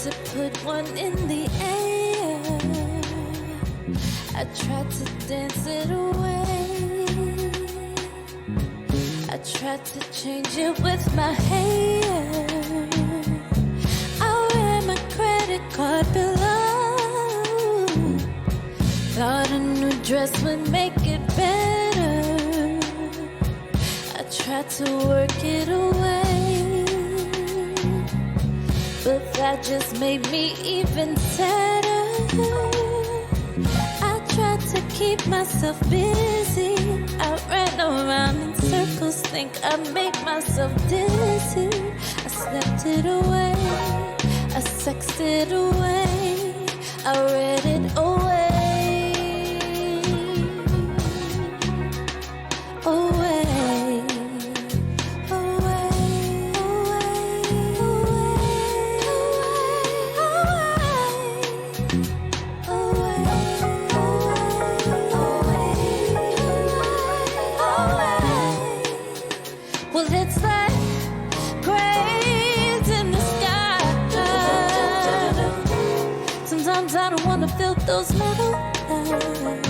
to put one in the air. I tried to dance it away. I tried to change it with my hair. I ran my credit card below. Thought a new dress would make it better. I tried to work it away, but that just made me even sadder. I tried to keep myself busy. I ran around in circles, think I made myself dizzy. I slept it away, I sexed it away, I read it away. I don't wanna feel those metal lines.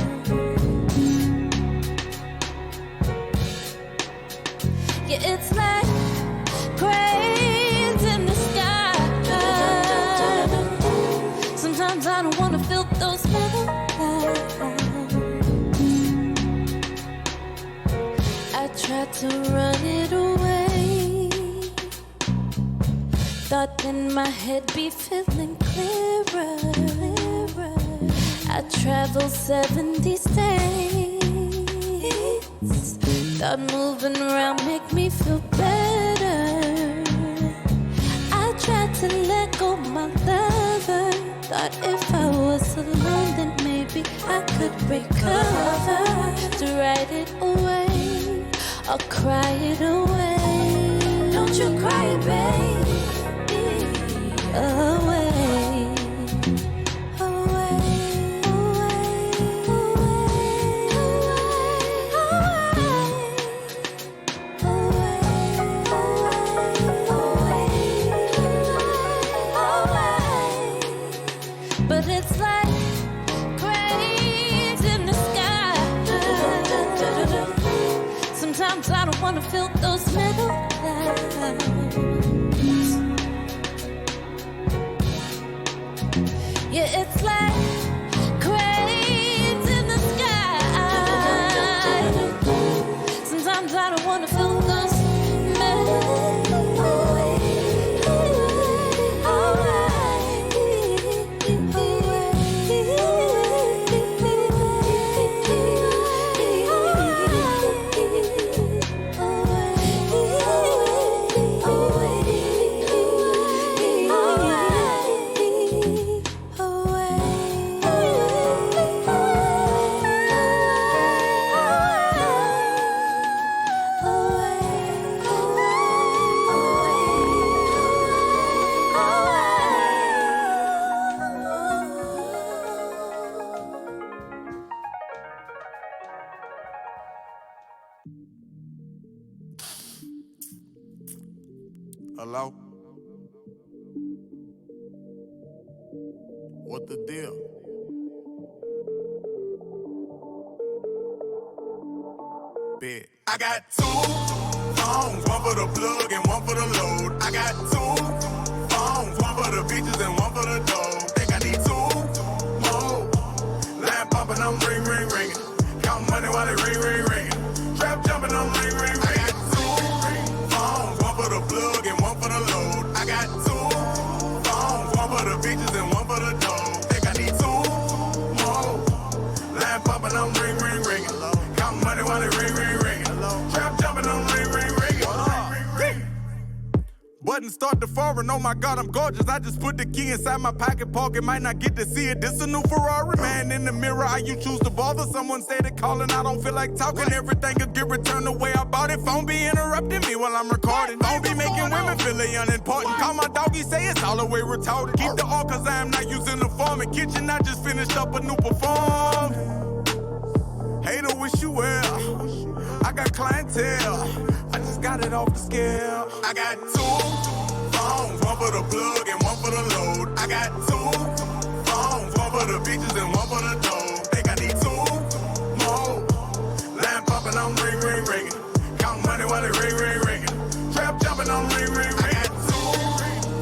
Yeah, it's like cranes in the sky. Sometimes I don't wanna feel those metal lines. I tried to run it away. Thought then my head be feeling clearer. I traveled 70 states. Thought moving around make me feel better. I tried to let go my lover. Thought if I was alone then maybe I could recover. To write it away or cry it away. Don't you cry, baby, away. Sometimes I don't wanna feel those metal lines. Yeah, it's like cranes in the sky. Sometimes I don't wanna feel those metal Hello? What the deal? Bet. I got two phones, one for the plug and one for the load. I got two phones, one for the bitches and one for the dough. Think I need two more. Line popping, I'm ring, ring, ringing. Count money while it ring, ring, ringing. Trap jumping, I'm ring, ring, ringing. I got two phones, one for the plug and one for the load. I got two phones, one for the bitches and one for the dough. Think I need two more. Line popping, I'm ring, ring, ringing. Count money while it ring, ring, ringing. Trap jumping, I'm ring, ring, ringing. Button start to foreign, oh my God, I'm gorgeous. I just put the key inside my pocket, pocket, might not get to see it. This a new Ferrari, man, in the mirror, how you choose to bother? Someone said it calling, I don't feel like talking. Everything could get returned the way I bought it. Phone be interrupting me while I'm recording. Phone be making women feel they unimportant. Call my doggy, say it's all the way retarded. Keep the all cause I am not using the form. In kitchen, I just finished up a new perform. Hater, wish you well. I got clientele. I just got it off the scale. I got two phones, one for the plug and one for for the load. I got 2 phones, one for the bitches and one for the dough. Think I need 2 more. Line popping, I'm ring, ring, ringing. Count money while it ring, ring, ringing. Trap jumping, I'm ring, ring, ringing. I got 2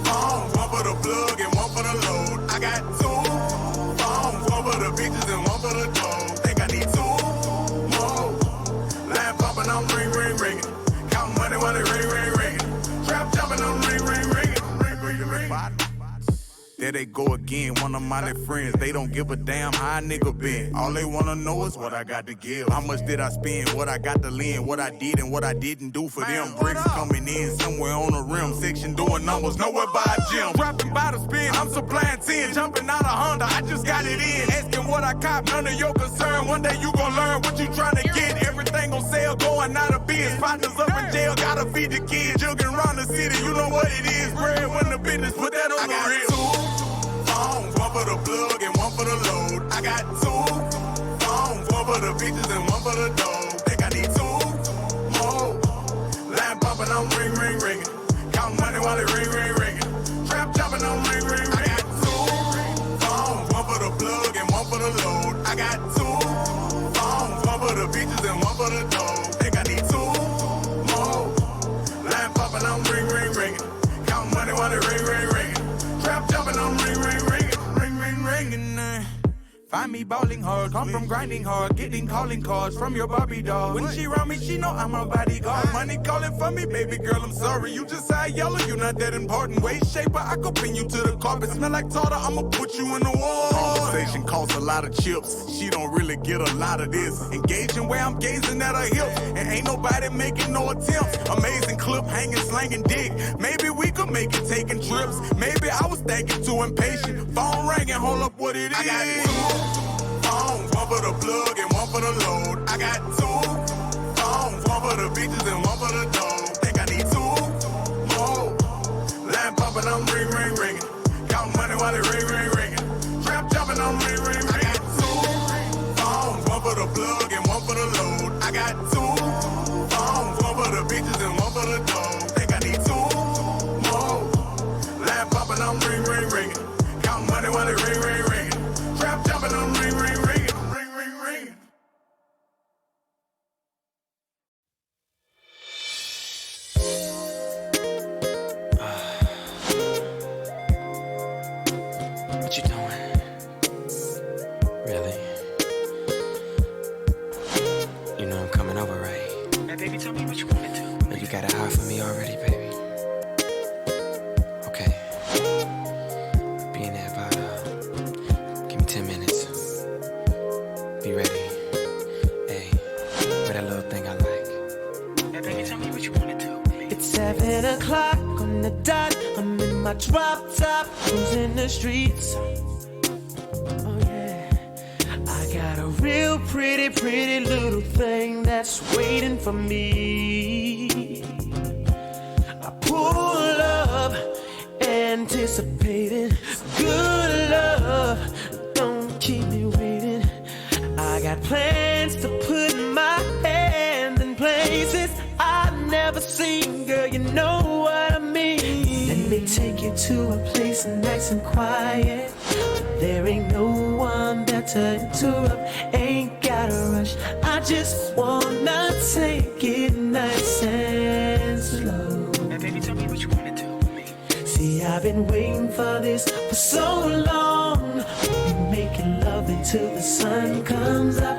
phones, one for the plug and one for the load. I got 2 phones, one for the bitches and one for the dough. Think I need 2 more. Line popping, I'm ring, ring, ringing. Count money while it ring, ring, ringing. Trap jumping, I'm ring, ring, ringing. Ring, ring, ring. There they go again, one of my little friends. They don't give a damn how a nigga been. All they wanna know is what I got to give. How much did I spend, what I got to lend, what I did and what I didn't do for them. Bricks coming in somewhere on the rim. Section doing numbers, nowhere by a gym. Dropping by the spin, I'm supplying 10. Jumping out of Honda, I just got it in. Asking what I cop, none of your concern. One day you gon' learn what you trying to get. Everything on sale, going out of biz. Partners up in jail, gotta feed the kids. Jugging around the city, you know what it is. Bread when the business, put that on the real. One for the plug and one for the load. I got 2 phones, one for the bitches and one for the dough. Think I need 2 more. Line popping, I'm ring, ring, ringing. Count money while it ring, ring, ringing. Trap jumping, I'm ring, ring, ringing. I got 2 phones, one for the plug and one for the load. I got 2 phones, one for the bitches and one for the dough. Think I need 2 more. Line popping, I'm ring, ring, ringing. Count money while it ring, ring, ringing. Trap jumping, I'm ring, ring, ringing. Find me bowling hard, come from grinding hard, getting calling cards from your Barbie doll. When she around me, she know I'm a bodyguard. Money calling for me, baby girl, I'm sorry. You just high yellow, you not that important. Waist shaper, I could pin you to the carpet. Smell like tartar, I'ma put you in the wall. Conversation costs a lot of chips. She don't really get a lot of this. Engaging where I'm gazing at her hips. And ain't nobody making no attempts. Amazing clip, hanging, slanging dick. Maybe we could make it taking trips. Maybe I was thinking too impatient. Phone ringing, hold up what it is. I got 2 phones, one for the plug and one for the load. I got 2 phones, one for the bitches and one for the dough. Think I need 2 more. Line popping, I'm ring, ring, ringing. Count money while it ring, ring, ringing. Trap jumping, I'm ring, ring, ringing. I got 2 phones, one for the plug and one for the load. I got 2 phones, one for the bitches and one for the dough. Think I need 2 more. Line popping, I'm ring, ring, ringing. Count money while it ring, ring, ringing. Trap jumping, I'm ring, ring, ringing. Ring, ring, ringing. What you doing? Really? You know I'm coming over, right? Hey, baby, tell me what you wanna do. Know you got a eye for me already, baby. Okay. Be in there about, give me 10 minutes. Be ready. Hey, with that little thing I like. Hey, baby, tell me what you wanna do. It's 7 o'clock on the dot. I'm in my drop top, cruising the streets. Oh yeah, I got a real pretty, pretty little thing that's waiting for me. I pull up, anticipating good love. Don't keep me waiting. I got plans to put my hand in places I've never seen. Girl, you know what I mean. Let me take you to a place nice and quiet. There ain't no one there to interrupt. Ain't gotta rush. I just wanna take it nice and slow. Hey, baby, tell me what you wanna do with me. See, I've been waiting for this for so long. We'll be making love until the sun comes up.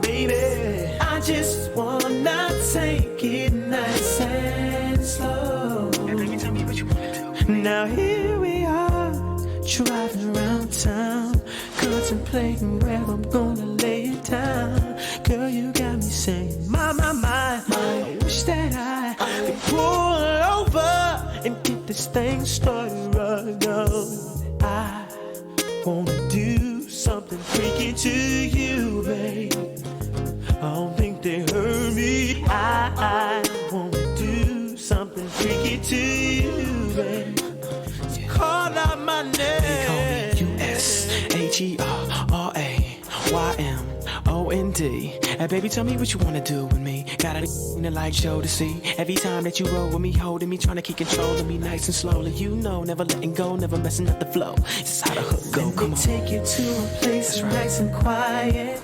Baby, I just wanna take it nice and slow. Hey, baby, tell me what you wanna do with me. Now here we are, driving around town, contemplating where I'm gonna lay it down. Girl, you got me saying, my, I wish that I could pull over and get this thing started right now. I wanna do something freaky to you, babe. I don't think they heard me. I wanna do something freaky to you, babe. So call out my name. They call me USHERRAYMO. Wendy. And baby, tell me what you wanna do with me. Got a in the light show to see. Every time that you roll with me, holding me, trying to keep control of me, nice and slowly. You know, never letting go, never messing up the flow. This is how the hook go. Come on. Take you to a place that's nice and quiet.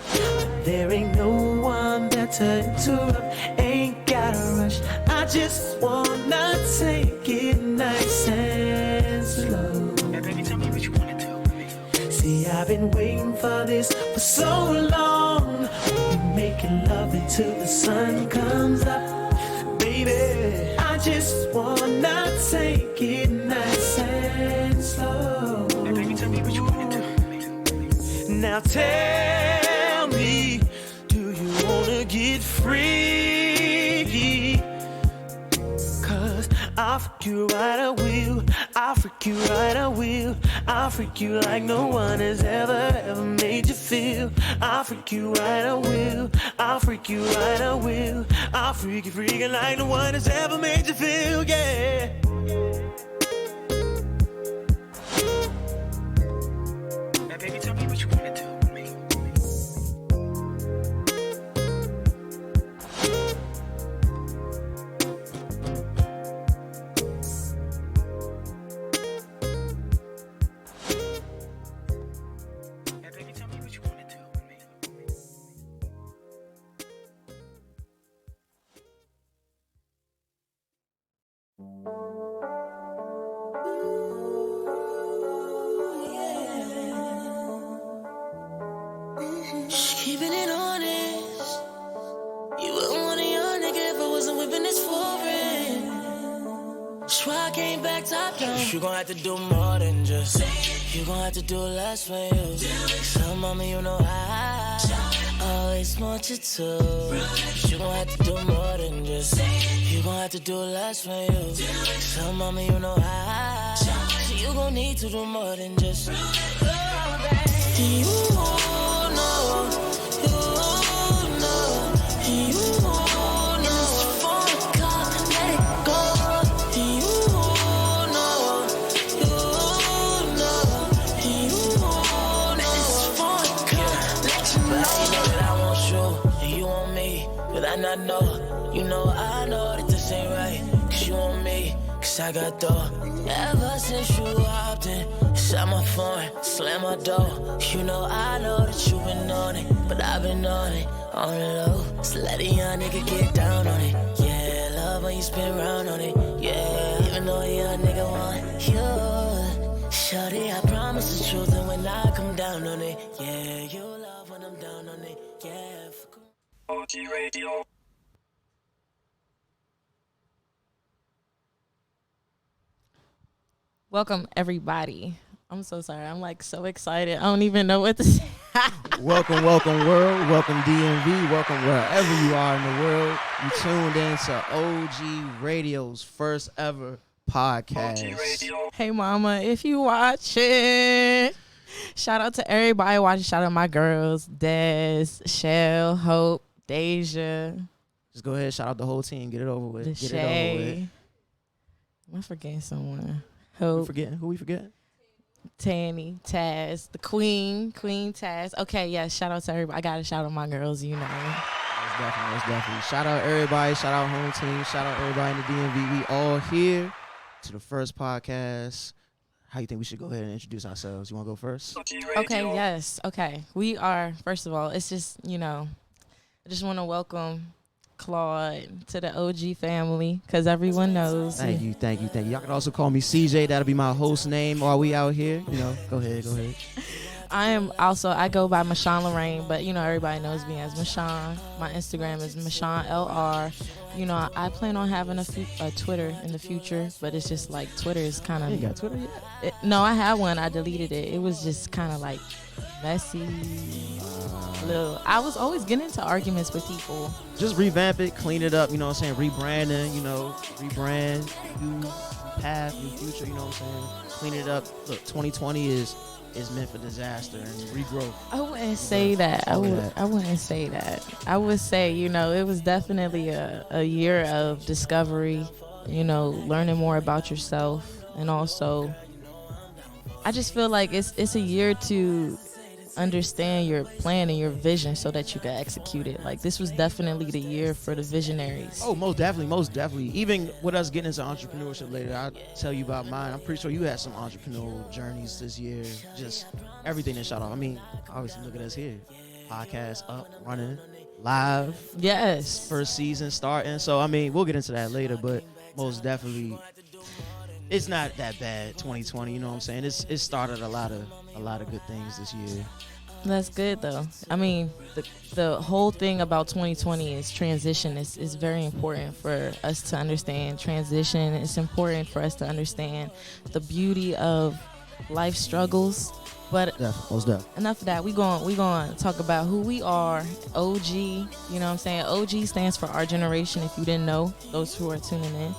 There ain't no one there to interrupt. Ain't gotta rush. I just wanna take it nice and slow. And baby, tell me what you wanna do with me. See, I've been waiting for this for so long. We'll be making love until the sun comes up. Baby, I just wanna take it nice and slow. And baby, tell me what you wanna do with me. Now tell me, do you wanna get free? Cause I'll freak you right, I will. I'll freak you right, I will. I'll freak you like no one has ever made you feel. I'll freak you right, I will. I'll freak you right, I will. I'll freak you freaking like no one has ever made you feel, yeah. Now baby, tell me what you wanna do with me. Now baby, tell me what you wanna do with me. Keeping it honest. You wouldn't want a young nigga if I wasn't whipping this foreign. That's why I came back top down. You gon' have to do more than just. You gon' have to do less for you. So mama, you know I always want you to. You gon' have to do more than just. You gon' have to do less for you. So mama, you know I. So you gon' need to do more than just. You know. I know, you know, I know that this ain't right. Cause you want me, cause I got dough. Ever since you hopped in, shot my phone, slam my door. You know, I know that you been on it, but I've been on it, on the low. So let a young nigga get down on it. Yeah, love when you spin round on it. Yeah, even though a young nigga want you. Shorty, I promise the truth, and when I come down on it, yeah, you love when I'm down on it. Yeah, fuck 'em. OG Radio. Welcome, everybody. I'm so sorry. I'm like so excited. I don't even know what to say. Welcome world. Welcome DMV. Welcome wherever you are in the world. You tuned in to OG Radio's first ever podcast. OG Radio. Hey, mama, if you watching, shout out to everybody watching. Shout out my girls, Des, Shell, Hope, Deja, Just go ahead, shout out the whole team. Get it over with. Get it over with. Deshae. Am I forgetting someone? Who Hope, we forgetting? Tanny, Taz, the Queen Taz. Okay, yeah, shout out to everybody. I got to shout out my girls, you know. Most definitely. Shout out everybody. Shout out home team. Shout out everybody in the DMV. We all here to the first podcast. How you think we should go ahead and introduce ourselves? You want to go first? Okay, yes. Okay. We are, first of all, it's just, you know, I just want to welcome Claude to the OG family because everyone knows. Thank you. Y'all can also call me CJ. That'll be my host name while we out here. You know, go ahead. I go by Mishon Reine, but you know everybody knows me as Mishon. My Instagram is Mishon LR. You know, I plan on having a Twitter in the future, but it's just like Twitter is kind of. You got Twitter yet? No, I had one. I deleted it. It was just kind of like messy. Little. I was always getting into arguments with people. Just revamp it, clean it up. You know what I'm saying? Rebranding. You know, rebrand, new path, new future. You know what I'm saying? Clean it up. Look, 2020 is meant for disaster and regrowth. I wouldn't say that. I wouldn't say that. I would say, you know, it was definitely a year of discovery, you know, learning more about yourself. And also, I just feel like it's a year to understand your plan and your vision so that you can execute it. Like, this was definitely the year for the visionaries. Oh, most definitely. Even with us getting into entrepreneurship later, I'll tell you about mine. I'm pretty sure you had some entrepreneurial journeys this year. Just everything that shot off. I mean, obviously, look at us here. Podcast up, running, live. Yes. First season starting. So, I mean, we'll get into that later, but most definitely, it's not that bad, 2020, you know what I'm saying? It started a lot of good things this year. That's good, though. I mean, the whole thing about 2020 is transition. It's very important for us to understand transition. It's important for us to understand the beauty of life struggles. But most definitely. Enough of that. We going to talk about who we are. OG, you know what I'm saying? OG stands for our generation, if you didn't know, those who are tuning in.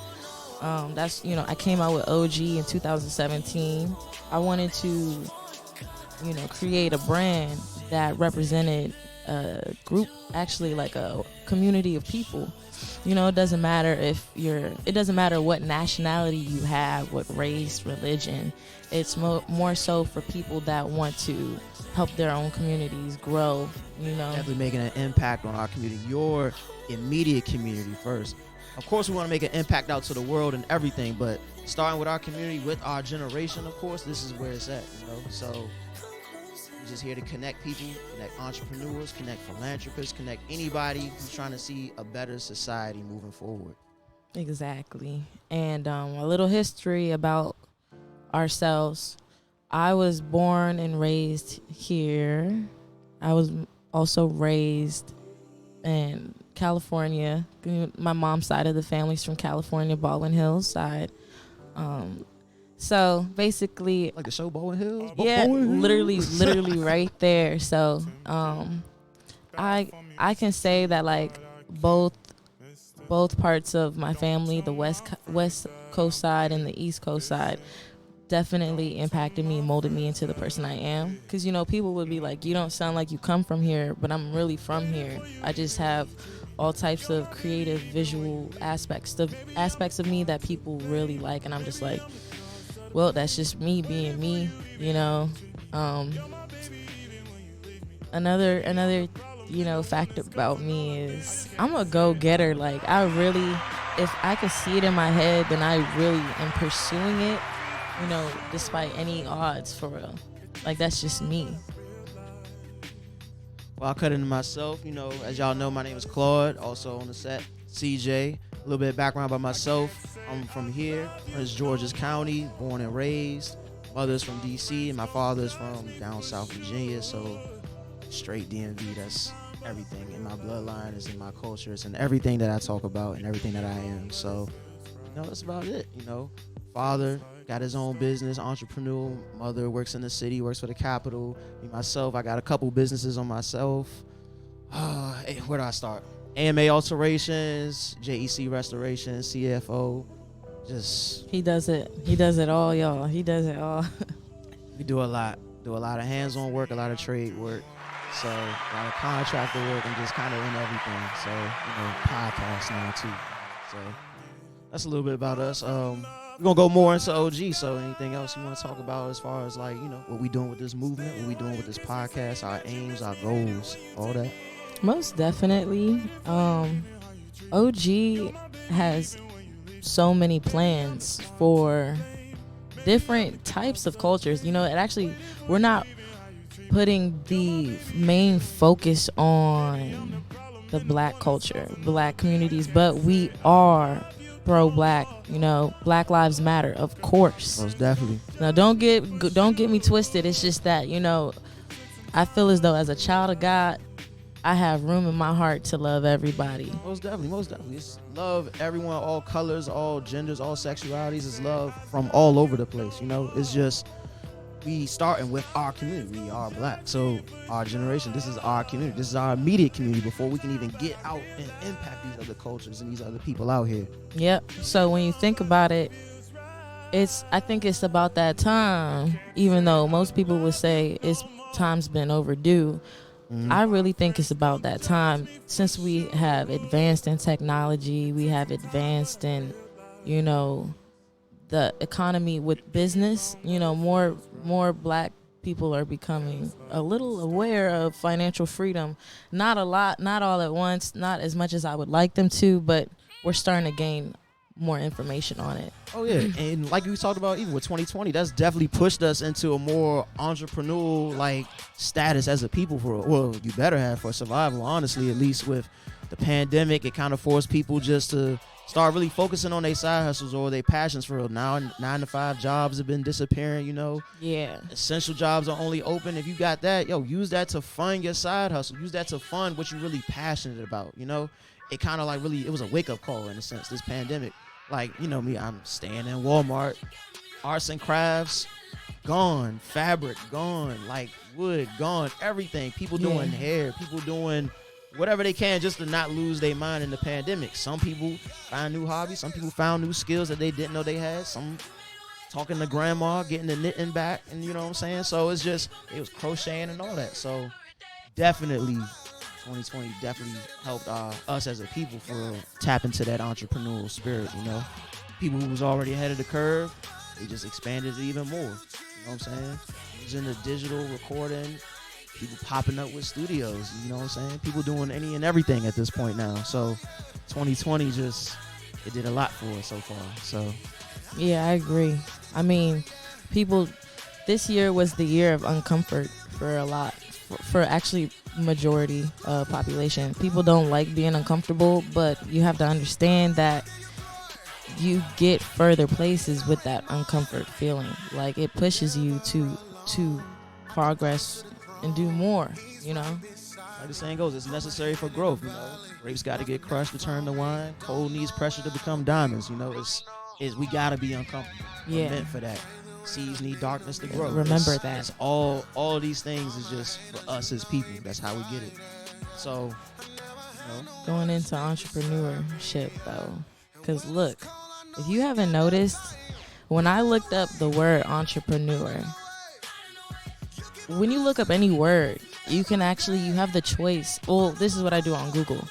That's, you know, I came out with OG in 2017. I wanted to, you know, create a brand that represented a group, actually like a community of people. You know, it doesn't matter what nationality you have, what race, religion. It's more so for people that want to help their own communities grow, you know. Definitely making an impact on our community, your immediate community first. Of course, we want to make an impact out to the world and everything, but starting with our community, with our generation, of course, this is where it's at, you know. So we're just here to connect people, connect entrepreneurs, connect philanthropists, connect anybody who's trying to see a better society moving forward. Exactly. And a little history about ourselves. I was born and raised here. I was also raised in California. My mom's side of the family's from California, Baldwin Hills side. So basically, like the show Baldwin Hills. Yeah, literally right there. So I can say that like both parts of my family, the West Coast side and the East Coast side, definitely impacted me and molded me into the person I am. Because, you know, people would be like, you don't sound like you come from here, but I'm really from here. I just have all types of creative visual aspects of me that people really like, and I'm just like, well, that's just me being me, you know. Another you know, fact about me is I'm a go-getter. Like, I really, if I can see it in my head, then I really am pursuing it, you know, despite any odds, for real. Like, that's just me. Well, I'll cut into myself. You know, as y'all know, my name is Claude, also on the set, CJ. A little bit of background about myself. I'm from here, Prince George's County, born and raised. Mother's from D.C. and my father's from down South Virginia, so straight DMV. That's everything in my bloodline, is in my culture, it's in everything that I talk about and everything that I am. So, you know, that's about it. You know, father got his own business, entrepreneur. Mother works in the city, works for the Capitol. Me, myself, I got a couple businesses on myself. Hey, where do I start? AMA Alterations, JEC Restoration, CFO. Just he does it all, y'all. He does it all. We do a lot of hands-on work, a lot of trade work. So, a lot of contractor work, and just kind of in everything. So, you know, podcast now too. So, that's a little bit about us. We're going to go more into OG. So, anything else you want to talk about as far as, like, you know, what we doing with this movement, what we doing with this podcast, our aims, our goals, all that? Most definitely. OG has so many plans for different types of cultures. You know, it actually, we're not putting the main focus on the black culture, black communities, but we are pro-black. You know, Black Lives Matter, of course. Most definitely. Now, don't get me twisted. It's just that, you know, I feel as though as a child of God, I have room in my heart to love everybody. Most definitely. It's love everyone, all colors, all genders, all sexualities. It's love from all over the place. You know, it's just, we starting with our community. We are black, so our generation, this is our community. This is our immediate community before we can even get out and impact these other cultures and these other people out here. Yep. So when you think about it, I think it's about that time, even though most people would say time's been overdue. Mm-hmm. I really think it's about that time, since we have advanced in technology, we have advanced in, you know, the economy with business. You know, more black people are becoming a little aware of financial freedom. Not a lot, not all at once, not as much as I would like them to, but we're starting to gain more information on it. Oh yeah, and like we talked about, even with 2020, that's definitely pushed us into a more entrepreneurial like status as a people. You better have for survival. Honestly, at least with the pandemic, it kind of forced people just to start really focusing on their side hustles or their passions for real. Now 9-to-5 jobs have been disappearing. Yeah. Essential jobs are only open if you got that. Use that to fund your side hustle. Use that to fund what you're really passionate about. It kind of like really, it was a wake up call in a sense. This pandemic. Like, me, I'm staying in Walmart. Arts and crafts, gone. Fabric, gone. Like, wood, gone. Everything. People doing hair. People doing whatever they can just to not lose their mind in the pandemic. Some people find new hobbies. Some people found new skills that they didn't know they had. Some talking to grandma, getting the knitting back. And you know what I'm saying? So it was crocheting and all that. So definitely 2020 definitely helped us as a people for tap into that entrepreneurial spirit. People who was already ahead of the curve, they just expanded it even more. You know what I'm saying? Using the digital recording, people popping up with studios. You know what I'm saying? People doing any and everything at this point now. So 2020 it did a lot for us so far. So yeah, I agree. I mean, this year was the year of uncomfort for a lot. For actually majority of population. People don't like being uncomfortable, but you have to understand that you get further places with that uncomfort feeling. Like it pushes you to progress and do more, Like the saying goes, it's necessary for growth, Grapes got to get crushed to turn to wine. Coal needs pressure to become diamonds, we got to be uncomfortable. We're meant for that. Seeds need darkness to grow. Remember that. It's all these things is just for us as people. That's how we get it. So, going into entrepreneurship though, because look, if you haven't noticed, when I looked up the word entrepreneur, when you look up any word, you have the choice. Well, this is what I do on Google.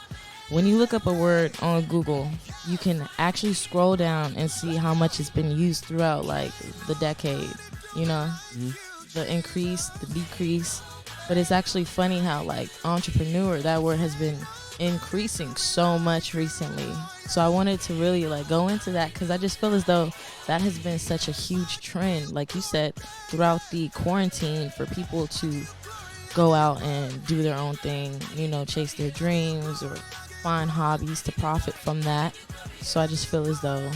When you look up a word on Google, you can actually scroll down and see how much it's been used throughout like the decade, the increase, the decrease. But it's actually funny how like entrepreneur, that word has been increasing so much recently. So I wanted to really like go into that because I just feel as though that has been such a huge trend, like you said, throughout the quarantine for people to go out and do their own thing, chase their dreams or find hobbies to profit from that. So I just feel as though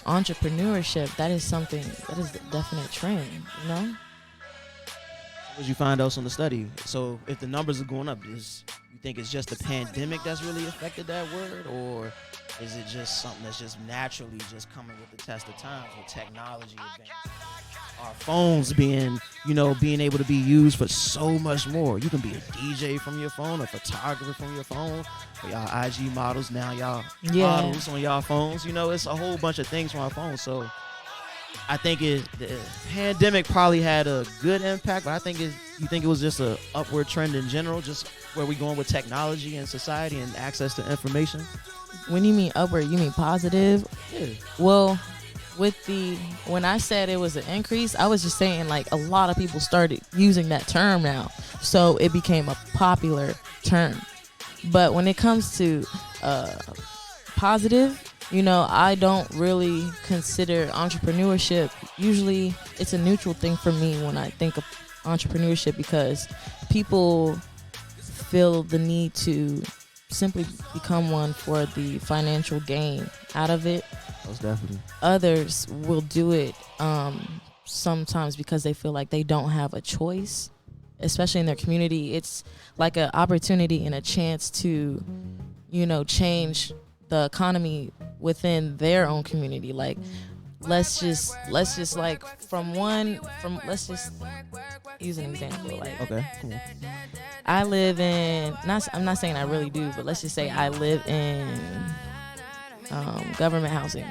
entrepreneurship, that is a definite trend, What did you find out on the study? So if the numbers are going up, you think it's just the pandemic that's really affected that word, or is it just something that's just naturally just coming with the test of time with technology advancing? Our phones being able to be used for so much more. You can be a DJ from your phone, a photographer from your phone, or y'all IG models now, y'all models on y'all phones. It's a whole bunch of things from our phones. So I think the pandemic probably had a good impact, but you think it was just a upward trend in general, just where we going with technology and society and access to information? When you mean upward, you mean positive? Yeah. Well, when I said it was an increase, I was just saying like a lot of people started using that term now, so it became a popular term. But when it comes to positive, I don't really consider entrepreneurship. Usually it's a neutral thing for me when I think of entrepreneurship, because people feel the need to simply become one for the financial gain out of it. Most definitely. Others will do it sometimes because they feel like they don't have a choice, especially in their community. It's like an opportunity and a chance to, change the economy within their own community. Like, let's just like let's just use an example. Like, okay, cool. I live in, I'm not saying I really do, but let's just say I live in government housing.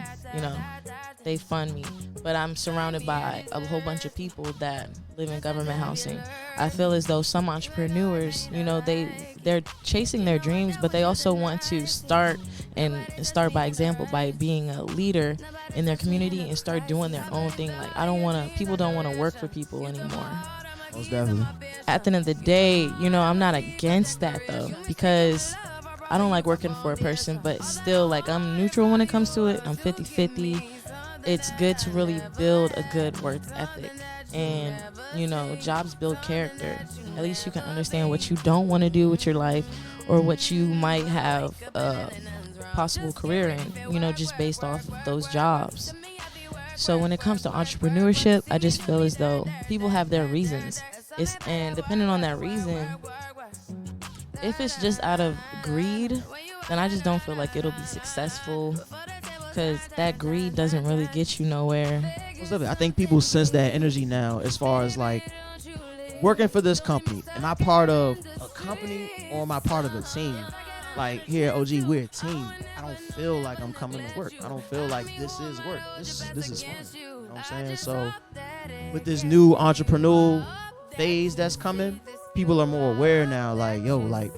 They fund me, but I'm surrounded by a whole bunch of people that live in government housing. I feel as though some entrepreneurs, they're chasing their dreams, but they also want to start by example, by being a leader in their community and start doing their own thing. Like, people don't want to work for people anymore. Most definitely. At the end of the day, you know, I'm not against that though, because I don't like working for a person, but still, like, I'm neutral when it comes to it. I'm 50-50. It's good to really build a good work ethic. And, you know, jobs build character. At least you can understand what you don't want to do with your life, or what you might have a possible career in, you know, just based off of those jobs. So when it comes to entrepreneurship, I just feel as though people have their reasons. And depending on that reason, if it's just out of greed, then I just don't feel like it'll be successful, because that greed doesn't really get you nowhere. I think people sense that energy now, as far as like working for this company. Am I part of a company, or am I part of a team? Like, here at OG, we're a team. I don't feel like I'm coming to work. I don't feel like this is work. This is fun. You know what I'm saying? So with this new entrepreneurial phase that's coming, people are more aware now. Like, yo, like,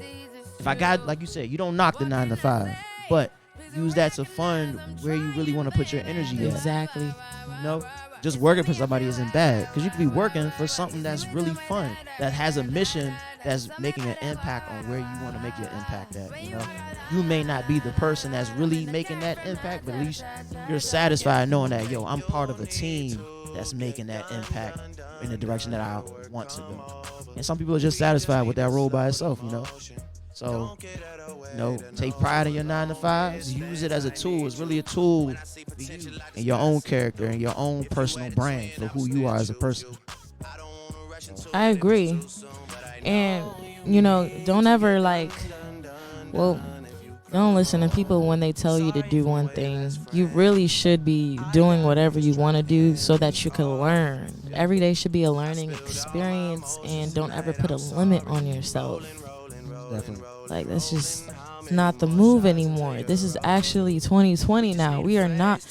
if I got, like you said, you don't knock the 9 to 5, but use that to fund where you really want to put your energy at. Exactly. You know, just working for somebody isn't bad, because you could be working for something that's really fun, that has a mission, that's making an impact on where you want to make your impact at. You know, you may not be the person that's really making that impact, but at least you're satisfied knowing that, yo, I'm part of a team that's making that impact in the direction that I want to go. And some people are just satisfied with that role by itself, you know. So, you know, take pride in your 9 to 5s. Use it as a tool. It's really a tool for you and your own character and your own personal brand for who you are as a person. I agree. And, you know, don't ever don't listen to people when they tell you to do one thing. You really should be doing whatever you want to do so that you can learn. Every day should be a learning experience, and don't ever put a limit on yourself. Definitely. Like, that's just not the move anymore. This is actually 2020 now. We are not.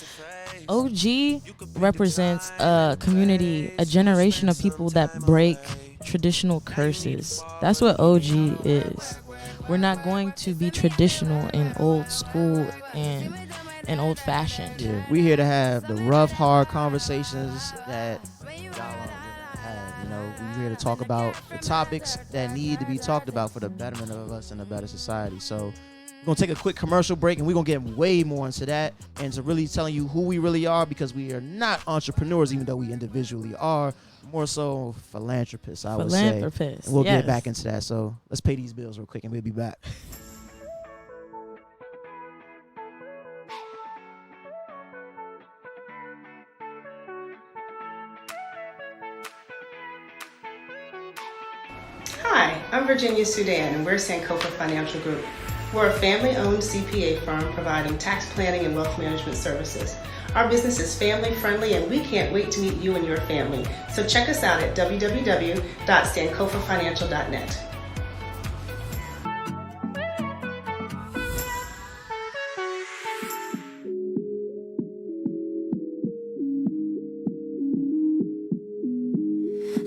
OG represents a community, a generation of people that break traditional curses. That's what OG is. We're not going to be traditional and old school and old fashioned. Yeah, we're here to have the rough, hard conversations that y'all aren't willing to have. You know, we're here to talk about the topics that need to be talked about for the betterment of us and a better society. So we're going to take a quick commercial break, and we're going to get way more into that and to really telling you who we really are, because we are not entrepreneurs, even though we individually are. More so philanthropists, I would say. Philanthropist. And we'll yes. get back into that. So let's pay these bills real quick, and we'll be back. Hi, I'm Virginia Sudan, and we're Sankofa Financial Group. We're a family-owned CPA firm providing tax planning and wealth management services. Our business is family-friendly, and we can't wait to meet you and your family. So check us out at www.sankofafinancial.net.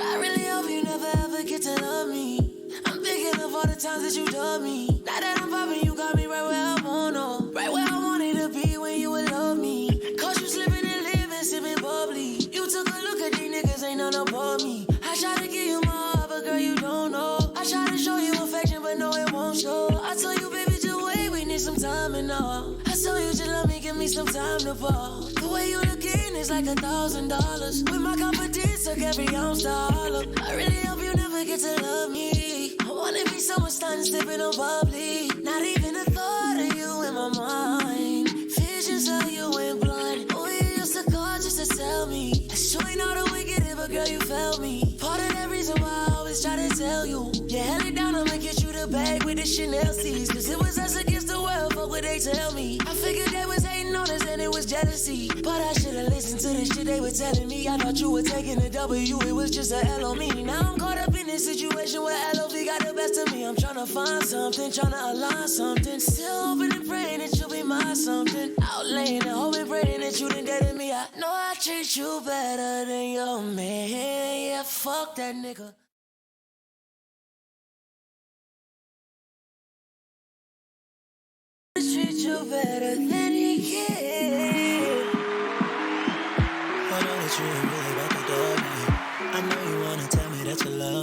I really hope you never ever get to love me. I'm thinking of all the times that you done me. Now that I'm popping, you got me right where I wanna. Right where I wanted to be when you would love me. Cause you slipping and living, sipping bubbly. You took a look at these niggas, ain't none above me. I try to give you my heart, but girl, you don't know. I try to show you affection, but no, it won't show. I told you, baby, just wait, we need some time and all. I told you, just love me, give me some time to fall. The way you looking is like $1,000. With my confidence, took every ounce to hollow. I really hope you never get to love me. I wanna be someone starting sipping on bubbly. Not even a thought of you in my mind. Visions of you in blind. Oh, you used to call just to tell me. I sure ain't all the wicked, but girl, you felt me. Part of that reason why I always try to tell you. You held it down, I'ma get you the bag with the Chanel C's. Cause it was us against the world, fuck what they tell me. I figured they was hating on us and it was jealousy. But I should've listened to the shit they were telling me. I thought you were taking a W, it was just a L on me. Now I'm caught up in this situation where LOV got the best of me. I'm tryna find something, tryna align something. Still hoping and praying that you'll be my something. Out laying and hoping, praying that you didn't date me. I know I treat you better than your man. Yeah, fuck that nigga. Treat you better than he can. I know that you ain't really about to dog me. I know you wanna tell me that you love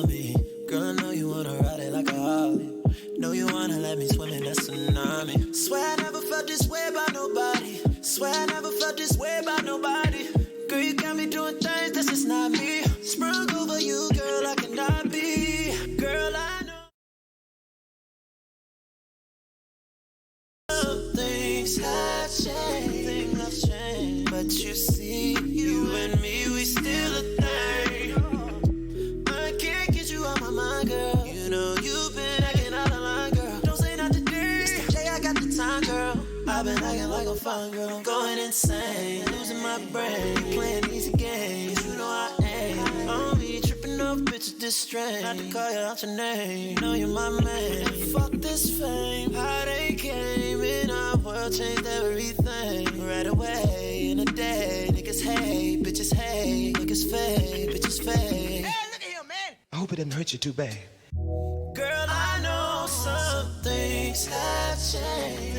I've been acting like a fine girl, I'm going insane. Losing my brain, playing easy games. You know I ain't. I don't be tripping off bitches this strange. Not to call you out your name, you know you're my man. Fuck this fame, how they came in our world changed everything. Right away, in a day, niggas hate, bitches hate, niggas fake, bitches fake. Hey, look at him, man. I hope it doesn't hurt you too bad. Girl, I know some things have changed,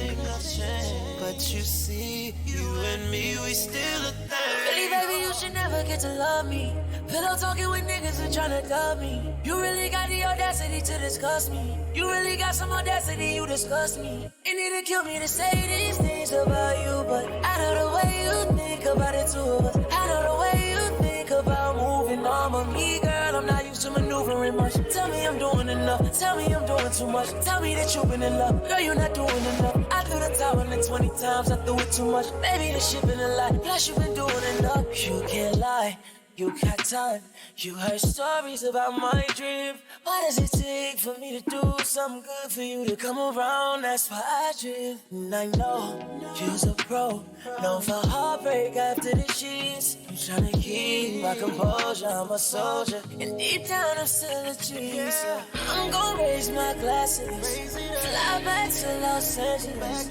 but you see, you and me, we still a thing. Really, baby, you should never get to love me. Pillow talking with niggas and tryna dub me. You really got the audacity to discuss me. You really got some audacity, you disgust me. It need to kill me to say these things about you, but I know the way you think about it too. But I know the way you think about moving on. But me, girl, I'm not used to maneuvering much. Tell me I'm doing enough. Tell me I'm doing too much. Tell me that you've been in love. Girl, you're not doing enough. I threw the towel in 20 times. I threw it too much. Baby, this shit been a lie. Plus, you've been doing enough. You can't lie. You got time. You heard stories about my dream. What does it take for me to do something good for you to come around? That's why I dream. And I know you're a pro. Known for heartbreak after the sheets. I'm trying to keep my composure. I'm a soldier. And deep down I'm still a dream. So I'm gonna raise my glasses. Fly back to Los Angeles.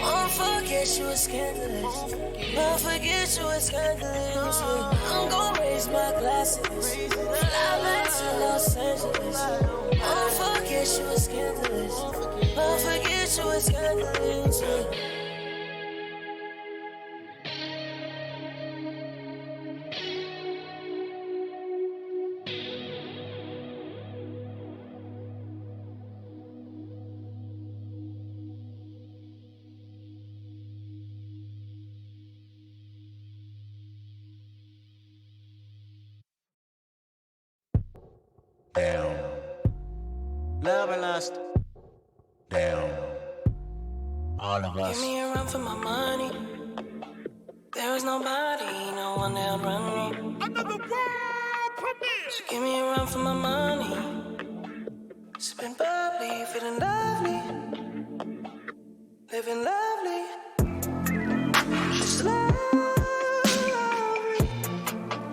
Won't forget you were scandalous. Won't forget you were scandalous. I'm gonna raise my glasses. Fly back to Los Angeles. Won't forget you were scandalous. Won't forget you were scandalous. Down. Love and lust. Down. All of us. Give me a run for my money. There is nobody, no one that run me. Another world premiere. So give me a run for my money. Sipping bubbly, feeling lovely. Living lovely. She's lovely.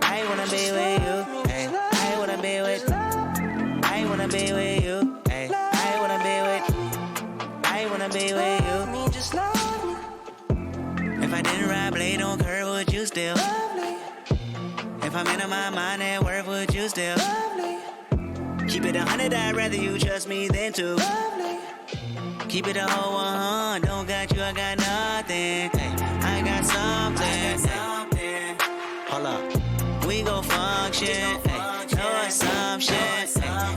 I wanna be with you. Ay, I wanna be with. I wanna be with you. Ay, I wanna be with. I wanna be with you. Me, just love me. If I didn't ride blade on curve, would you still? Lovely. If I'm in my mind at work, would you still? Lovely. Keep it 100, I'd rather you trust me than to. Lovely. Keep it a whole 100, don't got you, I got nothing. Ay, I got something. Ay, hold up, we gon' function. Ay, no assumption. Ay,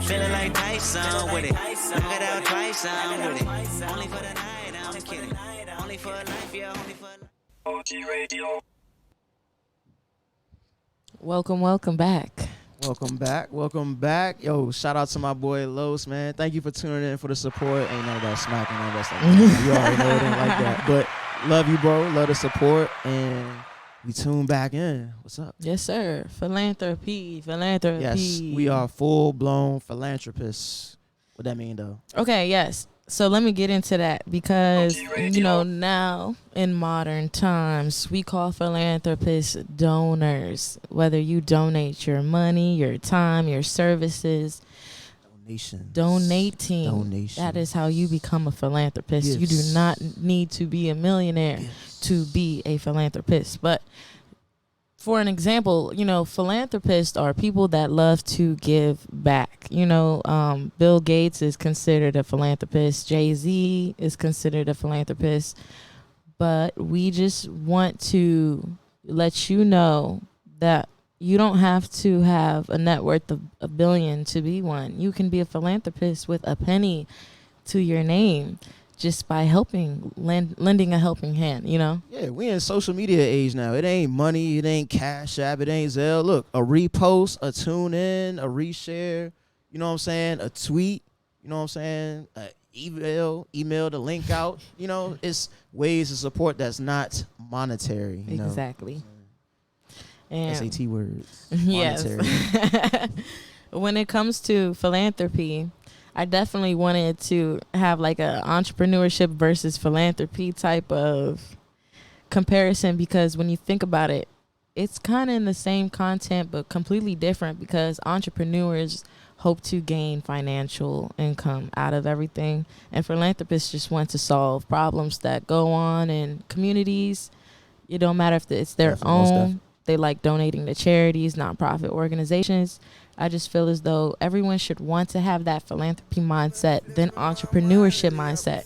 feeling like Tyson with it. Knock it out twice, I'm with it. Only for the night, I'm kidding. Only for life, yeah, only for life. OG Radio. Welcome back. Welcome back. Yo, shout out to my boy Los, man. Thank you for tuning in for the support. Ain't none of that smacking, none of that stuff. You already know it ain't like that. But love you, bro. Love the support. And we tune back in. What's up? Yes, sir. Philanthropy. Yes, we are full-blown philanthropists. What that mean, though? Okay, yes. So let me get into that because, you know, now in modern times, we call philanthropists donors. Whether you donate your money, your time, your services, donating. That is how you become a philanthropist. Yes. You do not need to be a millionaire to be a philanthropist. But for an example, you know, philanthropists are people that love to give back. You know, Bill Gates is considered a philanthropist. Jay-Z is considered a philanthropist. But we just want to let you know that you don't have to have a net worth of $1 billion to be one. You can be a philanthropist with a penny to your name just by helping, lending a helping hand, you know? Yeah, we in social media age now. It ain't money. It ain't Cash App. It ain't Zelle. Look, a repost, a tune in, a reshare, you know what I'm saying? A tweet, you know what I'm saying? Email the link out. You know, it's ways to support that's not monetary. You Exactly. And SAT words. Yes. When it comes to philanthropy, I definitely wanted to have like a entrepreneurship versus philanthropy type of comparison, because when you think about it, it's kind of in the same content but completely different, because entrepreneurs hope to gain financial income out of everything, and philanthropists just want to solve problems that go on in communities. It don't matter if it's their own. They like donating to charities, nonprofit organizations. I just feel as though everyone should want to have that philanthropy mindset, then entrepreneurship mindset.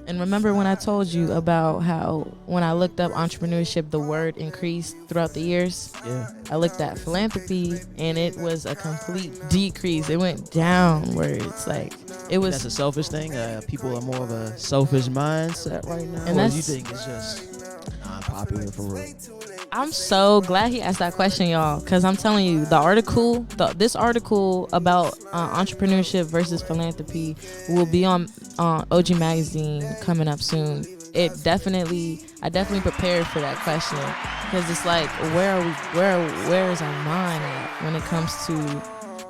And remember when I told you about how when I looked up entrepreneurship, the word increased throughout the years? Yeah. I looked at philanthropy and it was a complete decrease. It went downwards. Like, it was. That's a selfish thing. People are more of a selfish mindset right now. And or that's, you think it's just not popular for real? I'm so glad he asked that question, y'all, because I'm telling you, this article about entrepreneurship versus philanthropy will be on OG Magazine coming up soon. I definitely prepared for that question, because it's like, where is our mind at when it comes to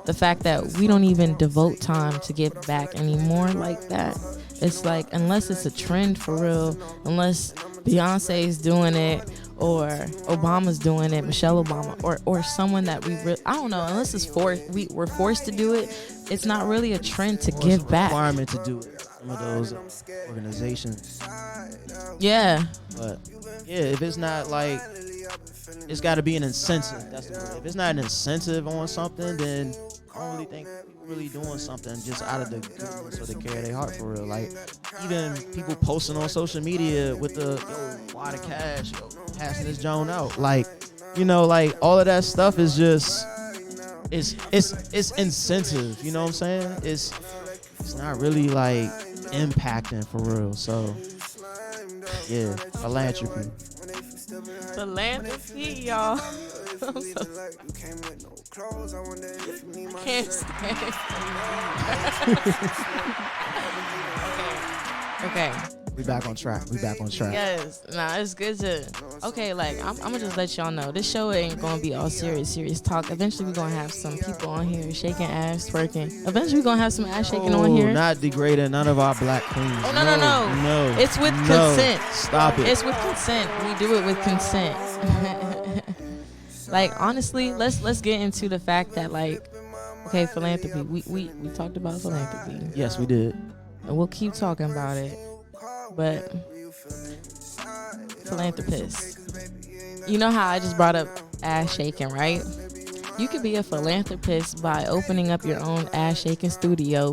the fact that we don't even devote time to give back anymore like that. It's like, unless it's a trend for real, unless Beyonce's doing it, or Obama's doing it, Michelle Obama, or someone that I don't know, unless it's we're forced to do it, it's not really a trend to give back. Requirement to do it. Some of those organizations. Yeah. But yeah, if it's not like, it's got to be an incentive. That's the word. If it's not an incentive on something, then I don't really think people really doing something just out of the goodness or the care of their heart for real. Like, even people posting on social media with the why the cash, passing this Joan out. Like, like all of that stuff is just it's incentive. You know what I'm saying? It's not really like impacting for real. So yeah, philanthropy. Philanthropy, y'all. I'm so I can't stand it. Okay. We back on track. Yes. Nah, it's good to. Okay, like, I'm gonna just let y'all know, this show ain't gonna be all serious talk. Eventually, we're gonna have some people on here shaking ass, twerking. Eventually, we're gonna have some ass shaking on here. Not degrading none of our black queens. Oh, no. It's with consent. Stop it. It's with consent. We do it with consent. Like, honestly, let's get into the fact that, like, okay, philanthropy. We talked about philanthropy. Yes, we did. And we'll keep talking about it. But philanthropist. You know how I just brought up ass shaking, right? You could be a philanthropist by opening up your own ass shaking studio,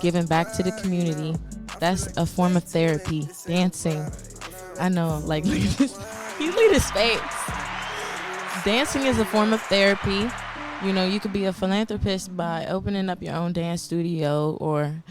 giving back to the community. That's a form of therapy. Dancing. I know, like, look at this. Look at his face. Dancing is a form of therapy. You could be a philanthropist by opening up your own dance studio, or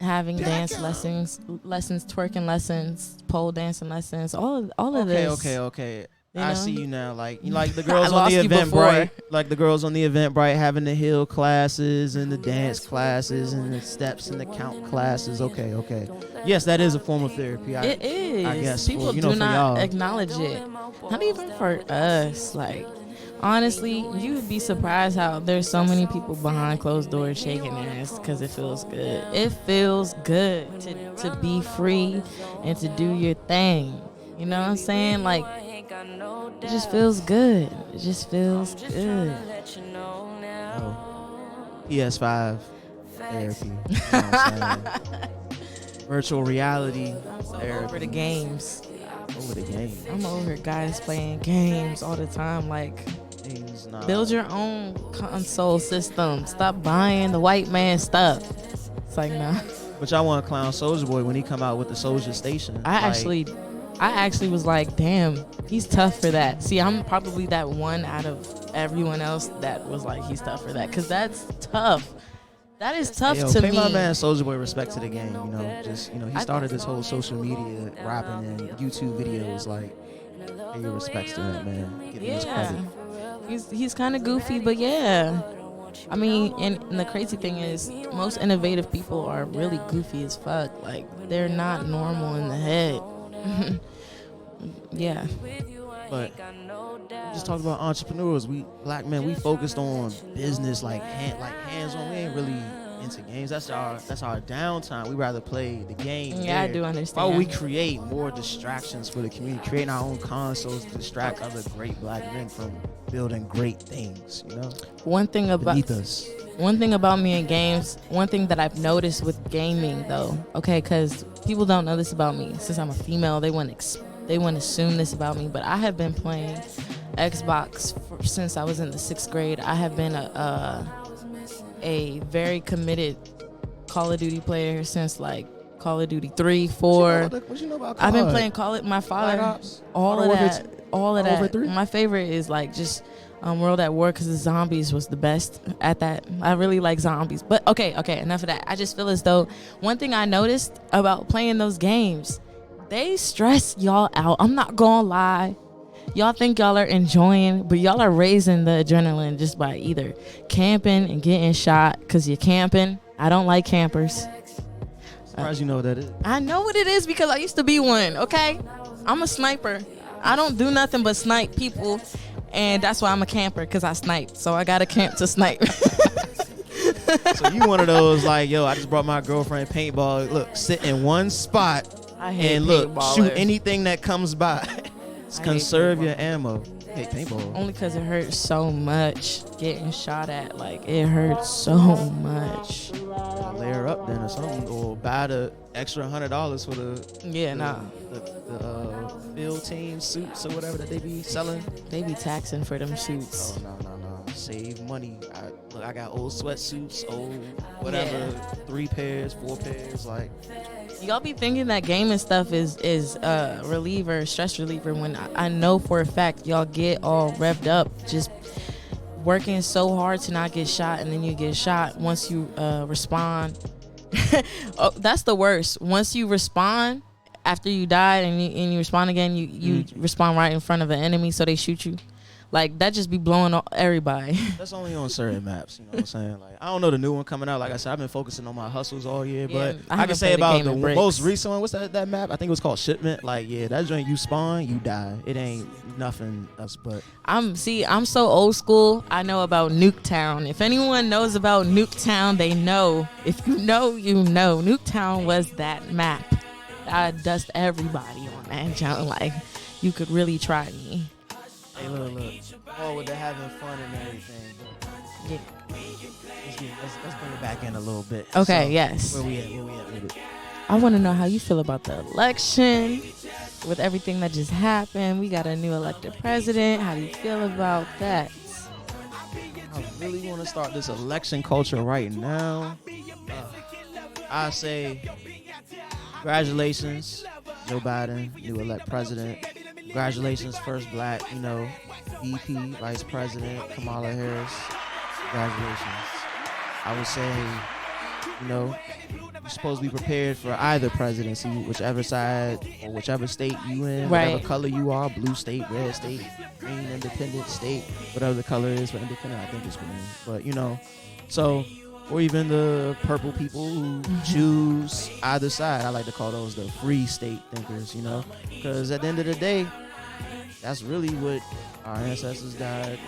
having dance lessons, twerking lessons, pole dancing lessons, all of this. Okay. I see you now. Like the girls on the Eventbrite, having the hill classes and the dance classes and the steps and the count classes. Okay. Yes, that is a form of therapy. It is. I guess people do not acknowledge it. Not even for us. Like, honestly, you would be surprised how there's so many people behind closed doors shaking ass because it feels good. It feels good to be free and to do your thing. You know what I'm saying? Like, it just feels good. It just feels good. PS5 therapy. You know what I'm saying? Virtual reality therapy. Over the games. I'm over guys playing games all the time. Like, build your own console system. Stop buying the white man stuff. It's like, nah. But y'all want to clown Soulja Boy when he come out with the Soulja Station. I actually was like, damn, he's tough for that. See, I'm probably that one out of everyone else that was like, he's tough for that, because that's tough. That is tough to pay me. My man Soulja Boy respect to the game. He started this whole social media rapping and YouTube videos. Like, pay your respects to that man. Give him his credit. He's kind of goofy, but yeah. I mean, and the crazy thing is, most innovative people are really goofy as fuck. Like, they're not normal in the head. Yeah. But just talk about entrepreneurs. We black men, we focused on business, like hands on. We ain't really into games. That's our downtime. We rather play the game. Yeah, I there. do understand. Why we create more distractions for the community, creating our own consoles to distract other great black men from building great things, you know? One thing Beneath us. One thing about me in games, one thing that I've noticed with gaming though, okay, because people don't know this about me. Since I'm a female, they wouldn't assume this about me, but I have been playing Xbox since I was in the 6th grade. I have been a very committed Call of Duty player since like Call of Duty 3, 4. What you know about I've been playing Call of my father. All of that. My favorite is like just World at War because the zombies was the best at that. I really like zombies. But okay, enough of that. I just feel as though one thing I noticed about playing those games, they stress y'all out. I'm not gonna lie. Y'all think y'all are enjoying, but y'all are raising the adrenaline just by either camping and getting shot because you're camping. I don't like campers. Surprised you know what that is. I know what it is because I used to be one, okay? I'm a sniper. I don't do nothing but snipe people, and that's why I'm a camper, because I snipe. So I got to camp to snipe. So you one of those like, yo, I just brought my girlfriend paintball. Look, sit in one spot and look, shoot anything that comes by. Conserve your ammo. Hey, paintball. Only because it hurts so much getting shot at. Like, it hurts so much. Layer up then or something, or buy the extra $100 for the field team suits or whatever that they be selling. They be taxing for them suits. Oh, no. Save money. I got old sweatsuits, old whatever, 3 pairs, 4 pairs, like. Y'all be thinking that gaming stuff is stress reliever when I know for a fact y'all get all revved up just working so hard to not get shot, and then you get shot once you respawn. Oh, that's the worst. Once you respawn after you died and you respawn again, you respawn right in front of an enemy, so they shoot you. Like, that just be blowing everybody. That's only on certain maps, you know what I'm saying? Like, I don't know the new one coming out. Like I said, I've been focusing on my hustles all year, but I can say about the most recent one. What's that map? I think it was called Shipment. Like, yeah, that joint, you spawn, you die. It ain't nothing else but. I'm so old school. I know about Nuketown. If anyone knows about Nuketown, they know. If you know, you know. Nuketown was that map. I dust everybody on that junk. Like, you could really try me. Hey, look. Oh, with the having fun and everything. Yeah. Let's bring it back in a little bit. Okay, so, yes. Where we at with it? I want to know how you feel about the election, with everything that just happened. We got a new elected president. How do you feel about that? I really want to start this election culture right now. I say congratulations, Joe Biden, new elect president. Congratulations, first black, VP, Vice President, Kamala Harris. Congratulations. I would say, you're supposed to be prepared for either presidency, whichever side or whichever state you in, whatever color you are, blue state, red state, green, independent state, whatever the color is for independent, I think it's green. But, so, or even the purple people who choose either side. I like to call those the free state thinkers, because at the end of the day, that's really what our ancestors died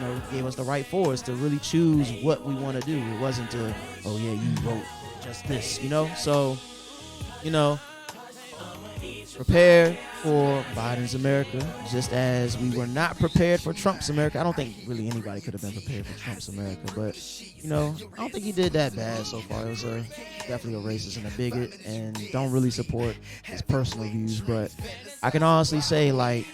and, gave us the right for us to really choose what we want to do. It wasn't to, oh yeah, you vote just this, So, prepare for Biden's America, just as we were not prepared for Trump's America. I don't think really anybody could have been prepared for Trump's America, but, I don't think he did that bad so far. It was definitely a racist and a bigot, and don't really support his personal views, but I can honestly say, like,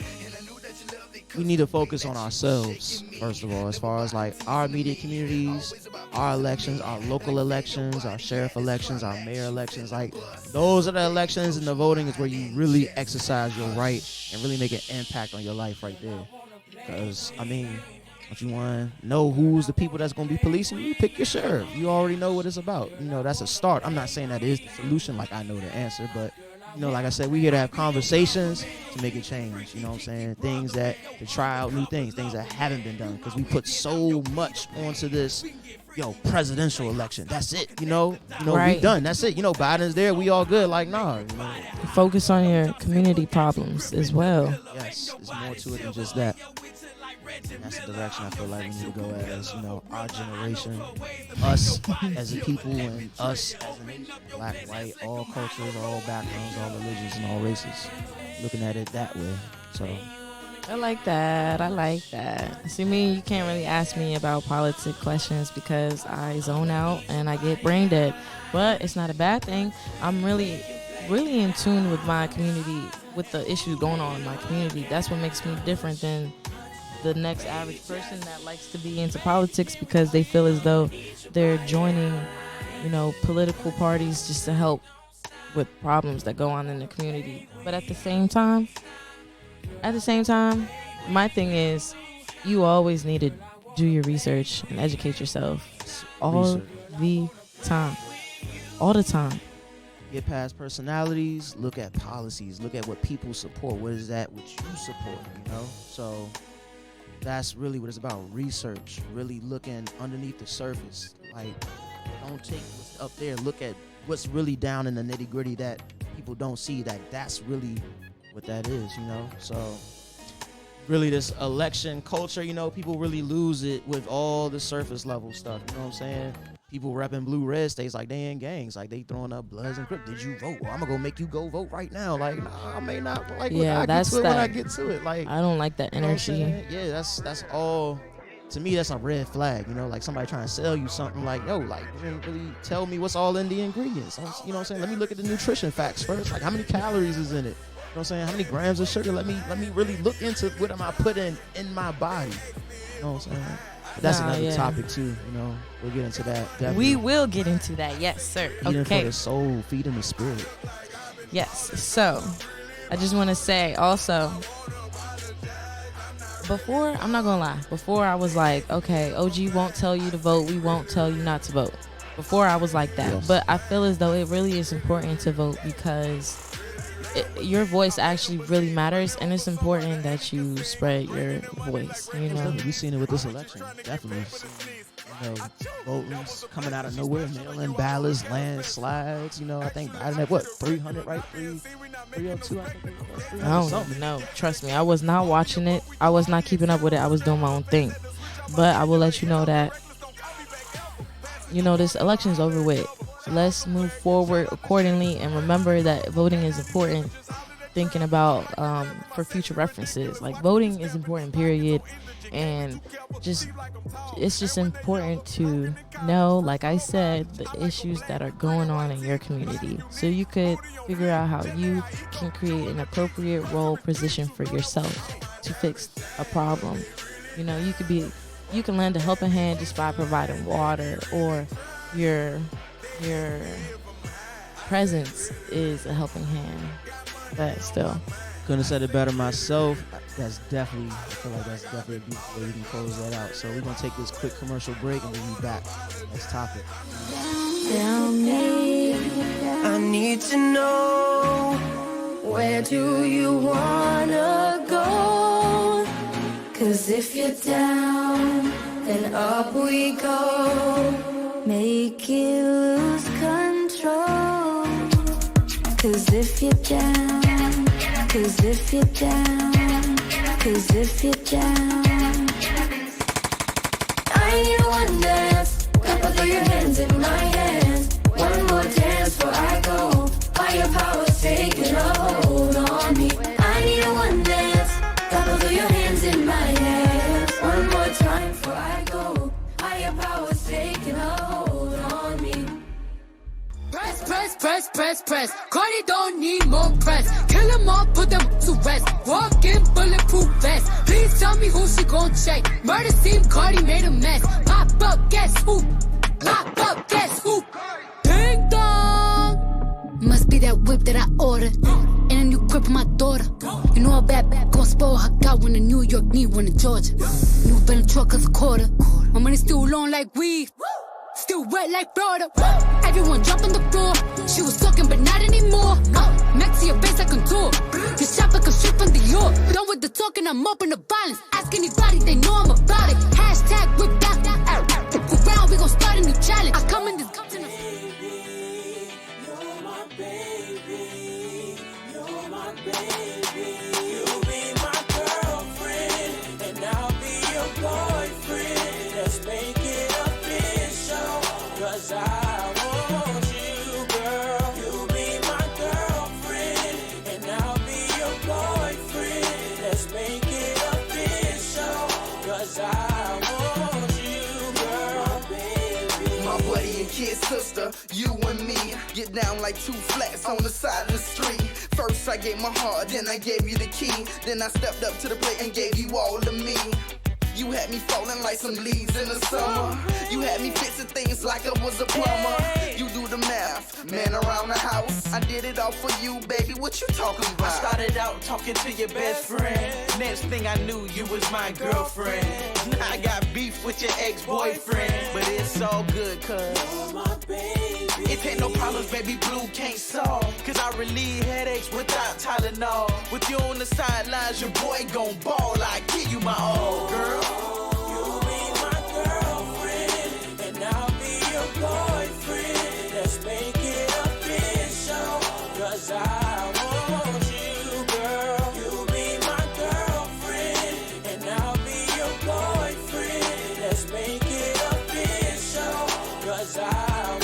we need to focus on ourselves, first of all, as far as like our immediate communities, our elections, our local elections, our sheriff elections, our mayor elections. Like, those are the elections, and the voting is where you really exercise your right and really make an impact on your life right there. Because, if you want to know who's the people that's going to be policing you, pick your sheriff. You already know what it's about. That's a start. I'm not saying that is the solution, like I know the answer, but like I said, we here to have conversations to make it change. You know what I'm saying? Things to try out new things that haven't been done. Because we put so much onto this, presidential election. That's it. Right. We done. That's it. Biden's there. We all good. Like, nah. Focus on your community problems as well. Yes, there's more to it than just that. And that's the direction I feel like we need to go as, our generation, us as a people, and us as a nation, black, white, all cultures, all backgrounds, all religions, and all races. Looking at it that way. So I like that. See, me, you can't really ask me about politic questions because I zone out and I get brain dead. But it's not a bad thing. I'm really in tune with my community, with the issues going on in my community. That's what makes me different than the next average person that likes to be into politics because they feel as though they're joining, political parties just to help with problems that go on in the community. But at the same time, my thing is you always need to do your research and educate yourself all the time. Get past personalities, look at policies, look at what people support. What is that which you support, So that's really what it's about, research, really looking underneath the surface. Like, don't take what's up there, look at what's really down in the nitty gritty that people don't see, that's really what that is, So really this election culture, people really lose it with all the surface level stuff, you know what I'm saying? People repping blue red states like they in gangs, like they throwing up bloods and crips. Did you vote? Well, I'm gonna go make you go vote right now. Like, nah, I may not like when I get to it. Like, I don't like that energy. Yeah, that's all. To me, that's a red flag. Like somebody trying to sell you something. Like, yo, like you didn't really tell me what's all in the ingredients. You know what I'm saying? Let me look at the nutrition facts first. Like, how many calories is in it? You know what I'm saying? How many grams of sugar? Let me really look into what am I putting in my body. You know what I'm saying? But that's another topic too. We'll get into that. Definitely. We will get into that. Yes, sir. Feeding for the soul, feeding the spirit. Yes. So, I just want to say also, before, I'm not gonna lie. Before I was like, okay, OG won't tell you to vote. We won't tell you not to vote. Before I was like that. Yes. But I feel as though it really is important to vote because your voice actually really matters, and it's important that you spread your voice. We've seen it with this election. Definitely. Voting coming out of nowhere, mail-in ballots, landslides. I think Biden at 300, right? 302, I think it was. I don't know. Trust me, I was not watching it. I was not keeping up with it. I was doing my own thing. But I will let you know that, this election is over with. Let's move forward accordingly and remember that voting is important. Thinking about for future references, like voting is important, period. And it's just important to know, like I said, the issues that are going on in your community, so you could figure out how you can create an appropriate role position for yourself to fix a problem. You can lend a helping hand just by providing water, or your presence is a helping hand. But still, couldn't have said it better myself. I feel like that's definitely a beautiful way we can close that out. So we're gonna take this quick commercial break and we'll be back. Next topic. I need to know, where do you wanna go? 'Cause if you're down, then up we go. Make it lose control. 'Cause if you're down, 'cause if you're down, 'cause if you're down, I need one dance. Couple throw your hands in my hands. One more dance before I go. Higher powers taking a hold on me. I need one dance. Couple throw your hands in my hands. One more time before I go. Higher powers taking a hold on me. Press, press, press, press, press. Cardi don't need more press. Kill them all, put them to rest. Walk in bulletproof vest. Please tell me who she gon' check. Murder scene, Cardi made a mess. Pop up, guess who? Pop up, guess who? Ding dong. Must be that whip that I ordered. And a new crib for my daughter. You know a bad gon' spoil her. Got one in New York, need one in Georgia. New Bentley truck is a quarter. My money still long like weed. Still wet like Florida. Everyone jump on the floor. She was talking, but not anymore. Maxi, your face like contour. You shop like a strip from Dior. Done with the talking, I'm open to violence. Ask anybody, they know I'm about it. Hashtag whip that. Go round, we gon' start a new challenge. I come in this company. You're my baby. You're my baby. You'll be my girlfriend, and I'll be your 'cause I want you, girl, baby. My buddy and kid sister, you and me, get down like two flats on the side of the street. First I gave my heart, then I gave you the key. Then I stepped up to the plate and gave you all of me. You had me falling like some leaves in the summer. You had me fixing things like I was a plumber. You do the math, man around the house. I did it all for you, baby, what you talking about? I started out talking to your best friend. Next thing I knew, you was my girlfriend. Now I got beef with your ex-boyfriend. But it's all good, cause you're my baby. It ain't no problems, baby, blue can't solve. Cause I relieve headaches without Tylenol. With you on the sidelines, your boy gon' ball. I give you my all, girl. You'll be my girlfriend, and I'll be your boyfriend. Let's make it official, cause I want you, girl. You'll be my girlfriend, and I'll be your boyfriend. Let's make it official, cause I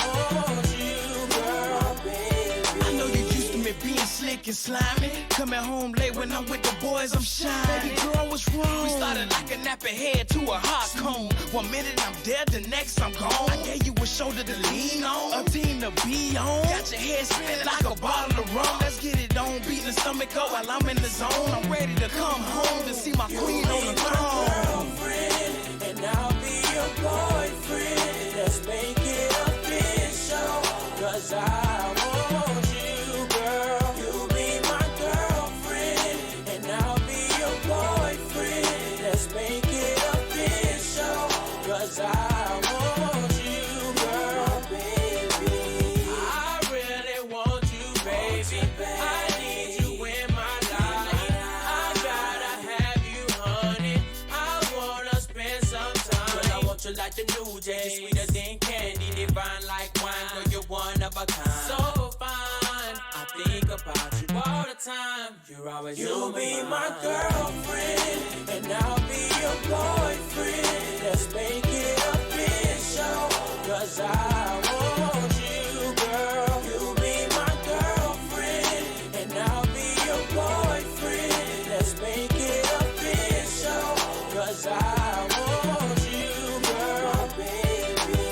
want you, girl, baby. I know you used to me being slick and slimy. Coming home late when I'm with the boys, I'm shining. Baby girl, what's wrong? We started like a nappy head to a hot cone. 1 minute I'm dead, the next I'm gone. I gave you a shoulder to lean on, a team to be on. Got your head spinning like a bottle of rum. Let's get it on, beating the stomach up while I'm in the zone. I'm ready to come home to see my queen on the throne. Girlfriend, and I'll be your boyfriend. Let's make it official, cause I want you, girl. You'll be my girlfriend, and I'll be your boyfriend. Let's make it official, cause I want you, girl, baby. I really want you, baby. I need you in my life. I gotta have you, honey. I wanna spend some time. Girl, I want you like the new day, sweeter than candy, divine like wine. Girl, you're one of a kind, so fine. I think about you all the time. You're always You'll be my girlfriend, and I'll be your boyfriend. Let's make it official, cause I want you, girl. You'll be my girlfriend, and I'll be your boyfriend. Let's make it official, cause I want you, girl, baby.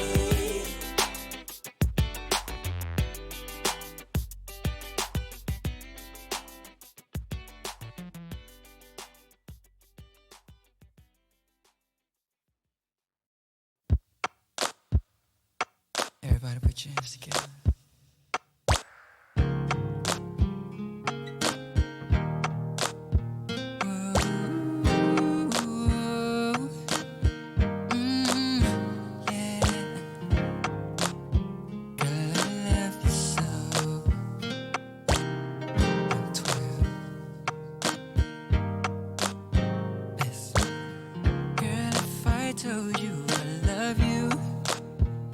Everybody put your hands together. Told you I love you,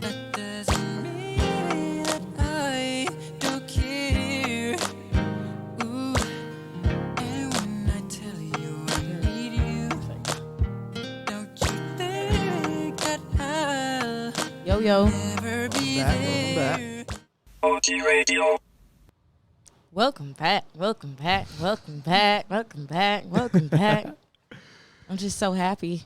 that doesn't mean that I don't care. Ooh, and when I tell you I need you, don't you think that I'll Yo. never be there? OG Radio. Welcome back. I'm just so happy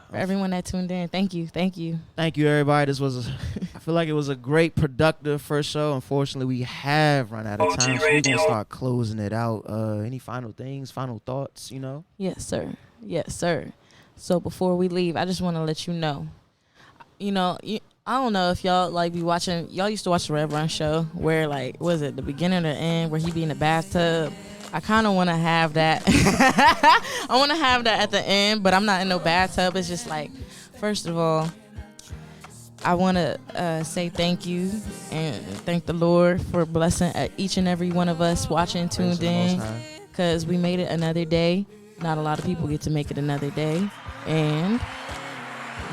for everyone that tuned in. Thank you. Thank you, everybody. I feel like it was a great, productive first show. Unfortunately, we have run out of OG time, so we're Radio. gonna start closing it out. Any final things, final thoughts? Yes, sir. So before we leave, I just want to let you know, I don't know if y'all like be watching. Y'all used to watch the Red Run show where was it the beginning or the end where he be in the bathtub? I kind of want to have that. I want to have that at the end, but I'm not in no bathtub. It's just first of all, I want to say thank you and thank the Lord for blessing each and every one of us watching, tuned in, because we made it another day. Not a lot of people get to make it another day. And,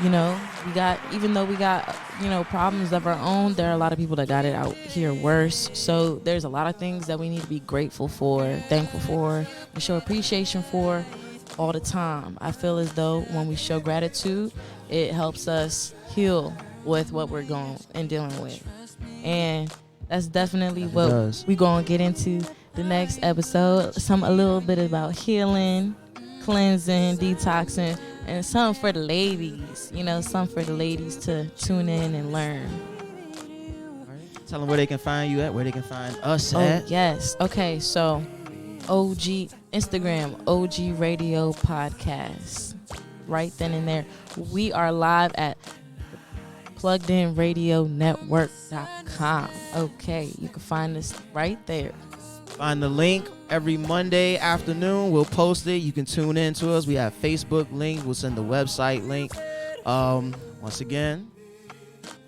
even though we got, problems of our own, there are a lot of people that got it out here worse. So there's a lot of things that we need to be grateful for, thankful for, and show appreciation for all the time. I feel as though when we show gratitude, it helps us heal with what we're going and dealing with. And that's definitely what we're going to get into the next episode. A little bit about healing, cleansing, detoxing, and something for the ladies. You know, something for the ladies to tune in and learn. Tell them where they can find you at, where they can find us Oh, at. yes. Okay, so OG Instagram, OG Radio Podcast. Right then and there. We are live at PluggedInRadioNetwork.com. Okay, you can find us right there. Find the link every Monday afternoon. We'll post it. You can tune in to us. We have Facebook link. We'll send the website link. Once again,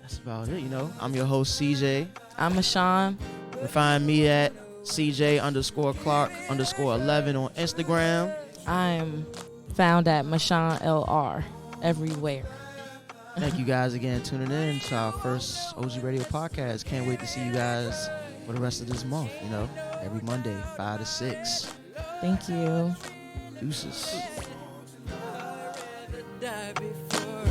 that's about it. You know, I'm your host, CJ. I'm Mishon. You can find me at CJ_Clark_11 on Instagram. I'm found at Mishon LR everywhere. Thank you guys again tuning in to our first OG Radio podcast. Can't wait to see you guys for the rest of this month. You know, every Monday, 5 to 6. Thank you. Deuces. Die before